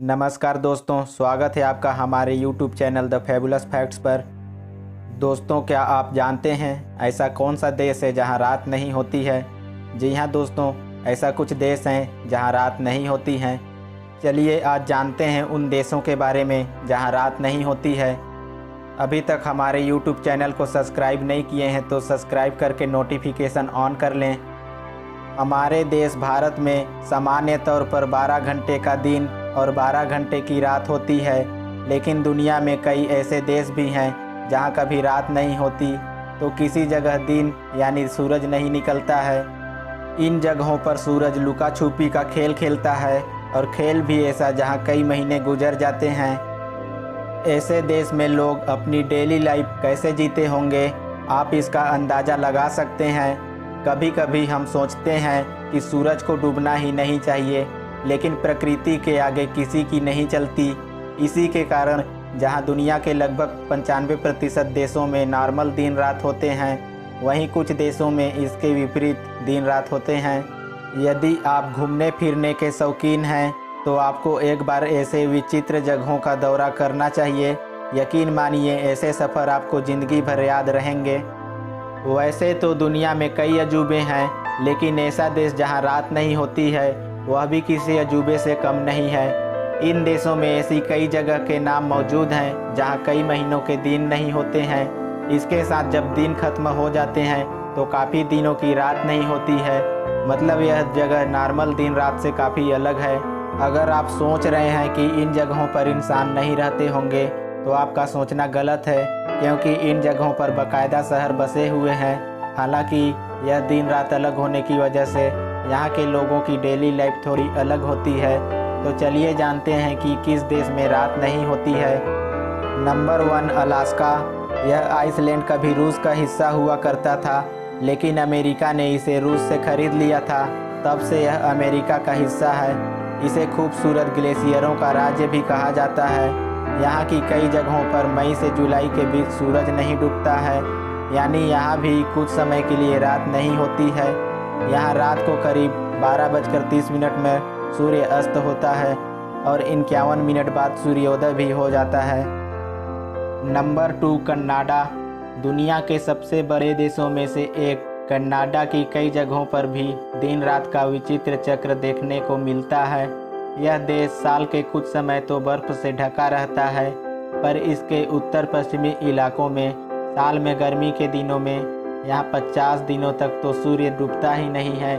नमस्कार दोस्तों, स्वागत है आपका हमारे YouTube channel the fabulous facts पर। दोस्तों, क्या आप जानते हैं ऐसा कौन सा देश है जहां रात नहीं होती है? जी हाँ दोस्तों, ऐसा कुछ देश हैं जहां रात नहीं होती हैं। चलिए आज जानते हैं उन देशों के बारे में जहां रात नहीं होती है। अभी तक हमारे YouTube चैनल को सब्सक्राइब नहीं किए हैं तो सब्सक्राइब करके नोटिफिकेशन ऑन कर लें। हमारे देश भारत में सामान्य तौर पर 12 घंटे का दिन और 12 घंटे की रात होती है, लेकिन दुनिया में कई ऐसे देश भी हैं जहां कभी रात नहीं होती तो किसी जगह दिन यानी सूरज नहीं निकलता है। इन जगहों पर सूरज लुका छुपी का खेल खेलता है और खेल भी ऐसा जहां कई महीने गुजर जाते हैं। ऐसे देश में लोग अपनी डेली लाइफ कैसे जीते होंगे, आप इसका अंदाज़ा लगा सकते हैं। कभी कभी हम सोचते हैं कि सूरज को डूबना ही नहीं चाहिए, लेकिन प्रकृति के आगे किसी की नहीं चलती। इसी के कारण जहां दुनिया के लगभग 95% देशों में नॉर्मल दिन रात होते हैं, वहीं कुछ देशों में इसके विपरीत दिन रात होते हैं। यदि आप घूमने फिरने के शौकीन हैं तो आपको एक बार ऐसे विचित्र जगहों का दौरा करना चाहिए। यकीन मानिए, ऐसे सफ़र आपको ज़िंदगी भर याद रहेंगे। वैसे तो दुनिया में कई अजूबे हैं, लेकिन ऐसा देश जहां रात नहीं होती है वह भी किसी अजूबे से कम नहीं है। इन देशों में ऐसी कई जगह के नाम मौजूद हैं जहां कई महीनों के दिन नहीं होते हैं। इसके साथ जब दिन खत्म हो जाते हैं तो काफ़ी दिनों की रात नहीं होती है। मतलब यह जगह नॉर्मल दिन रात से काफ़ी अलग है। अगर आप सोच रहे हैं कि इन जगहों पर इंसान नहीं रहते होंगे तो आपका सोचना गलत है, क्योंकि इन जगहों पर बाकायदा शहर बसे हुए हैं। हालांकि यह दिन रात अलग होने की वजह से यहाँ के लोगों की डेली लाइफ थोड़ी अलग होती है। तो चलिए जानते हैं कि किस देश में रात नहीं होती है। Number 1, Alaska. यह आइसलैंड कभी रूस का हिस्सा हुआ करता था, लेकिन अमेरिका ने इसे रूस से खरीद लिया था। तब से यह अमेरिका का हिस्सा है। इसे खूबसूरत ग्लेशियरों का राज्य भी कहा जाता है। यहाँ की कई जगहों पर मई से जुलाई के बीच सूरज नहीं डूबता है, यानी यहाँ भी कुछ समय के लिए रात नहीं होती है। यहाँ रात को करीब 12:30 में सूर्य अस्त होता है और 51 मिनट बाद सूर्योदय भी हो जाता है। Number 2, Canada. दुनिया के सबसे बड़े देशों में से एक कनाडा की कई जगहों पर भी दिन रात का विचित्र चक्र देखने को मिलता है। यह देश साल के कुछ समय तो बर्फ से ढका रहता है, पर इसके उत्तर पश्चिमी इलाकों में साल में गर्मी के दिनों में यहाँ 50 दिनों तक तो सूर्य डूबता ही नहीं है।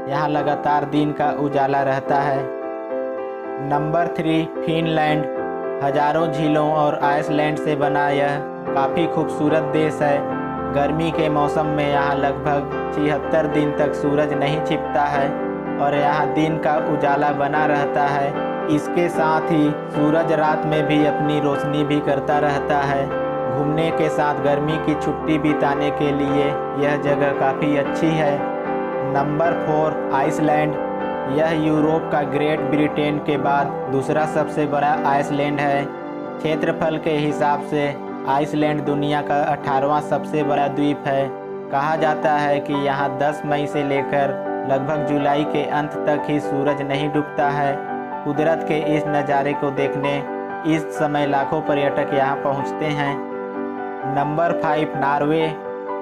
यहाँ लगातार दिन का उजाला रहता है। Number 3, Finland. हजारों झीलों और आइसलैंड से बना यह काफ़ी खूबसूरत देश है। गर्मी के मौसम में यहाँ लगभग 76 दिन तक सूरज नहीं छिपता है और यहाँ दिन का उजाला बना रहता है। इसके साथ ही सूरज रात में भी अपनी रोशनी भी करता रहता है। घूमने के साथ गर्मी की छुट्टी बिताने के लिए यह जगह काफ़ी अच्छी है। Number 4, Iceland. यह यूरोप का ग्रेट ब्रिटेन के बाद दूसरा सबसे बड़ा आइसलैंड है। क्षेत्रफल के हिसाब से आइसलैंड दुनिया का 18वां सबसे बड़ा द्वीप है। कहा जाता है कि यहाँ 10 मई से लेकर लगभग जुलाई के अंत तक ही सूरज नहीं डूबता है। कुदरत के इस नज़ारे को देखने इस समय लाखों पर्यटक यहाँ पहुँचते हैं। Number 5, Norway.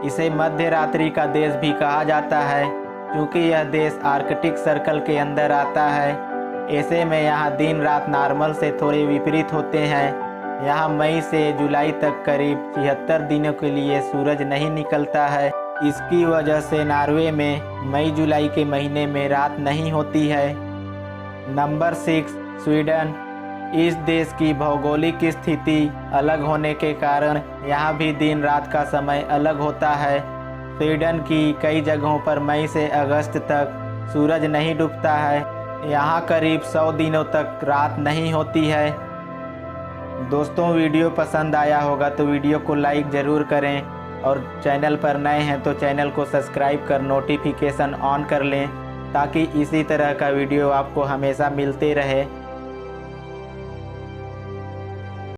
इसे मध्य रात्रि का देश भी कहा जाता है, क्योंकि यह देश आर्कटिक सर्कल के अंदर आता है। ऐसे में यहाँ दिन रात नॉर्मल से थोड़े विपरीत होते हैं। यहाँ मई से जुलाई तक करीब 76 दिनों के लिए सूरज नहीं निकलता है। इसकी वजह से नॉर्वे में मई जुलाई के महीने में रात नहीं होती है। Number 6, Sweden. इस देश की भौगोलिक स्थिति अलग होने के कारण यहाँ भी दिन रात का समय अलग होता है। स्वीडन की कई जगहों पर मई से अगस्त तक सूरज नहीं डूबता है। यहाँ करीब 100 दिनों तक रात नहीं होती है। दोस्तों, वीडियो पसंद आया होगा तो वीडियो को लाइक ज़रूर करें और चैनल पर नए हैं तो चैनल को सब्सक्राइब कर नोटिफिकेशन ऑन कर लें, ताकि इसी तरह का वीडियो आपको हमेशा मिलते रहे।